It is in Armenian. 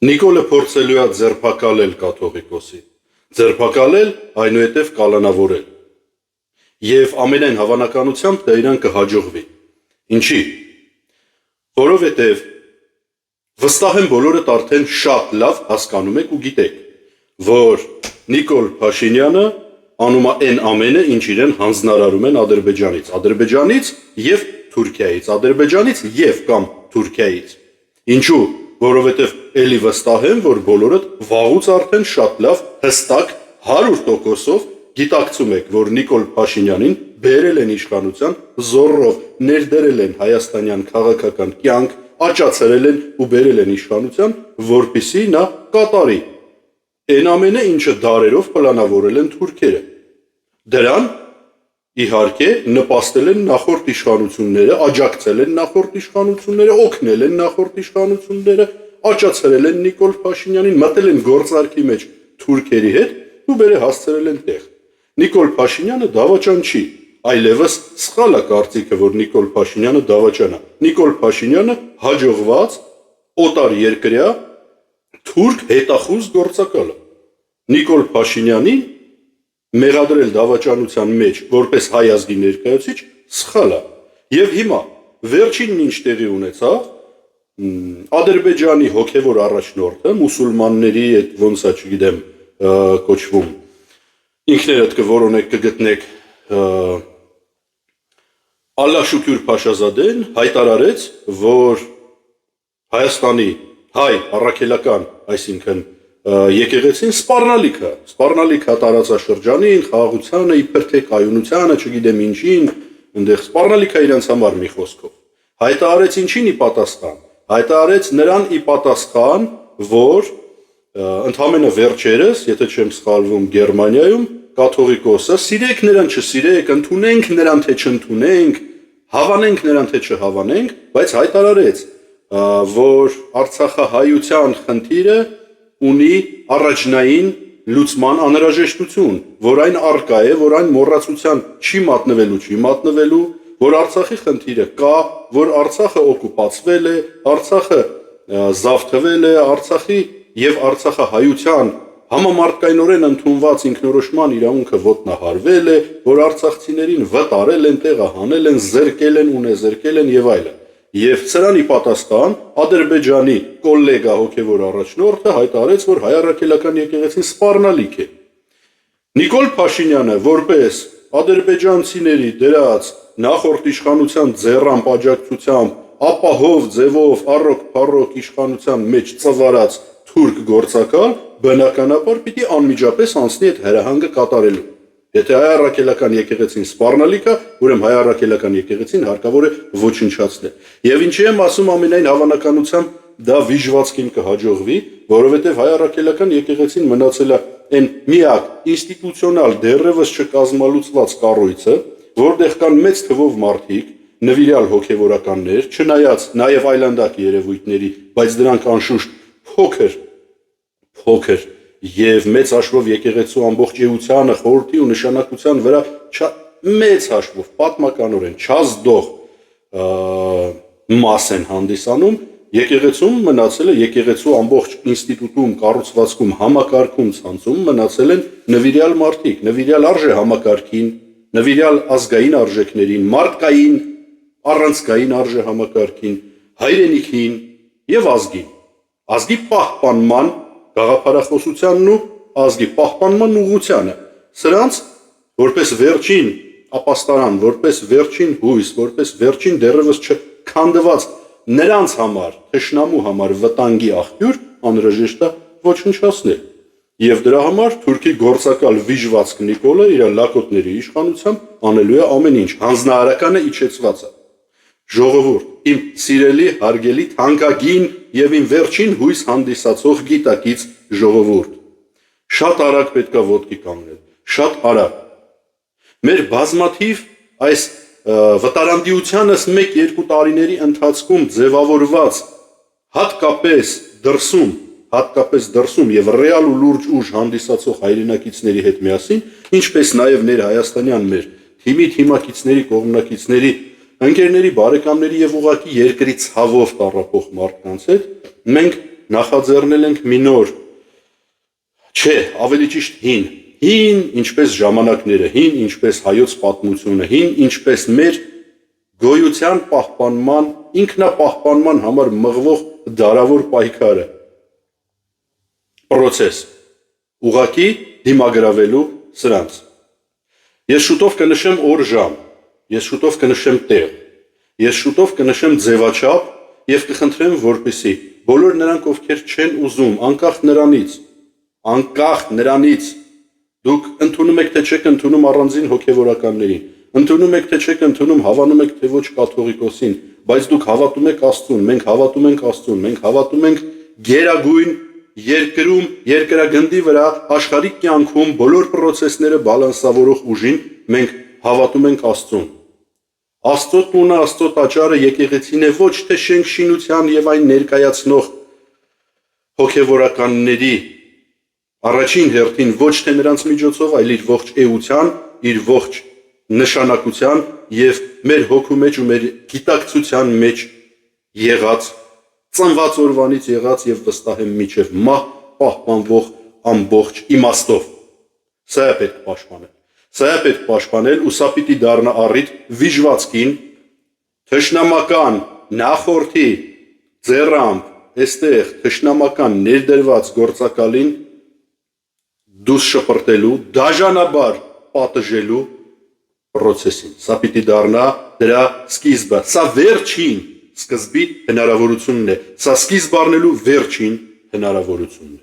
Նիկոլը փորձելու է ձերբակալել կաթողիկոսին, ձերբակալել այնուհետև կալանավորել, և ամենայն հավանականությամբ դա իրան կհաջողվի, ինչի, որովհետև վստահ եմ բոլորդ արդեն շատ լավ հասկանում եք ու գիտեք, որ Նիկոլ Փաշինյանը անում է այն ամենը, ինչ իրեն հանձնարարում են Ադրբեջանից և Թուրքիայից, Ադրբեջանից և կամ Թուրքիայից, ինչու, որովհետև էլի վստահ եմ, որ բոլորդ վաղուց արդեն շատ լավ հստակ 100%-ով գիտակցում եք, որ Նիկոլ Փաշինյանին բերել են իշխանության, զոռով ներդրել են հայաստանյան քաղաքական կյանք, աճացրել են ու բերել են իշխանության, որպեսզի նա կատարի այն ամենը, ինչը դարերով պլանավորել են թուրքերը։ Դրան իհարկե նպաստել են նախորդ իշխանությունները, աջակցել են նախորդ իշխանությունները, օգնել են նախորդ իշխանությունները, աճացրել են Նիկոլ Փաշինյանին, մտել են գործարքի մեջ թուրքերի հետ ու հասցրել են տեղ։ Նիկոլ Փաշինյանը դավաճան չի, այլևս սխալ է կարծիքը, որ Նիկոլ Փաշինյանը դավաճան է։ Նիկոլ Փաշինյանը հաջողված օտար երկրյա թուրք հետախուզ գործակալ է։ Նիկոլ Փաշինյանին մեղադրել դավաճանության մեջ որպես հայ ազգի ներկայացուցիչ սխալ է։ Եվ հիմա վերջինն ինչ տեղի ունեցավ, Ադրբեջանի հոգևոր առաջնորդը, մուսուլմանների այդ ոնց է, չգիտեմ, կոչվում, ինքներդ կորոնեք կգտնեք, Ալլահ Շուքյուր Փաշազադեն հայտարարեց, որ Հայաստանի հայ առաքելական, այսինքն եկեղեցին սպառնալիք է տարածաշրջանին, խաղաղությանը, իբր թե կայունությանը, չգիտեմ ինչին, այնտեղ սպառնալիք է իրենց համար մի խոսքով։ Հայտարարեց ինչին ի պատասխան։ Հայտարարեց նրան ի պատասխան, որ ընդամենը վերջերս, եթե չեմ սխալվում, Գերմանիայում կաթողիկոսը, սիրեք նրան, չսիրեք, ընդունենք նրան, թե չընդունենք, հավանենք նրան, թե չհավանենք, բայց հայտարարեց, որ Արցախահայության խնդիրը ունի առաջնային լուծման անհրաժեշտություն, որ այն առկա է, որ այն մոռացության չի մատնվելու, որ Արցախի խնդիրը կա, որ Արցախը օկուպացվել է, Արցախը զավթվել է, Արցախի և Արցախահայության համամարտկայնորեն ընդունված ինքնորոշման իրավունքը ոտնահարվել է, որ արցախցիներին վտարել են, տեղահանել են, զրկել են, ունեզրկել են և այլն։ Եվ սրան ի պատասխան Ադրբեջանի կոլեգա հոգևոր առաջնորդը հայտարարեց, որ հայ առաքելական եկեղեցին սպառնալիք է։ Նիկոլ Փաշինյանը որպես ադրբեջանցիների դրած նախորդ իշխանության ձեռամբ աջակցությամբ ապահով ձևով առոք-փառոք իշխանության մեջ ծվարած թուրք գործակալ բնականաբար պիտի անմիջապես անցնի այդ հրահանգը կատարելու։ Եթե հայ առաքելական եկեղեցին սպառնալիք է, ուրեմն հայ առաքելական եկեղեցին հարկավոր է ոչնչացնել։ Եվ ինչի եմ ասում ամենայն հավանականությամբ դա վիժվածքին կհաջողվի, որովհետև հայ առաքելական եկեղեցին մնացել է այն միակ ինստիտուցիոնալ դեռևս չկազմալուծված կառույցը, որտեղ կան մեծ թվով մարդիկ, նվիրյալ հոգևորականներ, չնայած նաև այլանդակ երևույթների, բայց դրանք անշուշտ փոքր և մեծ հաշվով եկեղեցու ամբողջ էությանը, խորհրդի ու նշանակության վրա մեծ հաշվով պատմականորեն չազդող մաս են հանդիսանում, եկեղեցում մնացել է եկեղեցու ամբողջ ինստիտուտում, կառուցվածքում, համակարգում, ցանցում մնացել են նվիրյալ մարդիկ, նվիրյալ արժե համակարգին, նվիրյալ ազգային արժեքներին, մարդկային, առանցքային արժե համակարգին, հայրենիքին և ազգին, ազգի պահպանման գաղափարախոսությանն ու ազգի պահպանման ուղղությանը, սրանց որպես վերջին ապաստարան, որպես վերջին հույս, որպես վերջին դեռևս չքանդված նրանց համար, թշնամու համար վտանգի աղբյուր անհրաժեշտ է ոչնչացնել։ Եվ դրա համար Թուրքի գործակալ վիժվածք Նիկոլը իր լակոտների իշխանությամբ անելու է ամեն ինչ, հանձնարարականը իջեցված է։ Ժողովուրդ, իմ սիրելի, հարգելի, թանկագին և իմ վերջին հույս հանդիսացող գիտակից ժողովուրդ, շատ արագ պետք է ոտքի կանգնել, շատ արագ։ Մեր բազմաթիվ այս վտարանդիությանս 1-2 տարիների ընթացքում ձևավորված հատկապես դրսում և ռեալ ու լուրջ ուժ հանդիսացող հայրենակիցների հետ միասին, ինչպես նաև ներհայաստանյան մեր թիմակիցների, կողմնակիցների, ընկերների, բարեկամների և ուղղակի երկրի ցավով տառապող մարդկանց հետ մենք նախաձեռնել ենք մի նոր, չէ, ավելի ճիշտ հին, ինչպես ժամանակները, հին ինչպես հայոց պատմությունը, հին ինչպես մեր գոյության պահպանման, ինքնապահպանման համար մղվող դարավոր պայքարը, պրոցես, ուղղակի դիմագրավելու սրանց։ Ես շուտով կնշեմ օր ժամ, ես շուտով կնշեմ տեղ, ես շուտով կնշեմ ձևաչափ և կխնդրեմ, որպեսզի բոլոր նրանք, ովքեր չեն ուզում, անկախ նրանից, դուք ընդունում եք, թե չեք ընդունում առանձին հոգևորականներին, ընդունում եք, թե չեք ընդունում, հավանում եք, թե ոչ կաթողիկոսին, բայց դուք հավատում եք Աստծուն, մենք հավատում ենք Աստծուն, մենք հավատում ենք գերագույն երկրում, երկրագնդի վրա, աշխարհիկ կյանքում բոլոր պրոցեսները բալանսավորող ուժին, մենք հավատում ենք Աստծուն։ Աստծո տունը, Աստծո տաճարը եկեղեցին է, ոչ թե շենք շինության և այն ներկայացնող հոգևորականների առաջին հերթին, ոչ թե նրանց միջոցով, այլ իր ողջ էության, իր ողջ նշանակության և մեր հոգու մեջ ու մեր գիտակցության մեջ եղած, ծնված օրվանից եղած և վստահ եմ մինչև մահ պահպանվող ամբողջ իմաստով։ Սա է պետք պաշտպանել։ Սա է պետք պաշտպանել ու սա պիտի դառնա առիթ վիժվածքին, թշնամական նախորդի ձեռամբ, այստեղ թշնամական ներդրված գործակալին դուրս շպրտելու, դաժանաբար պատժելու պրոցեսին։ Սա պիտի դառնա դրա սկիզբը։ Սա վերջին սկզբի հնարավորությունն է։ Սա սկիզբ առնելու վերջին հնարավորությունն է։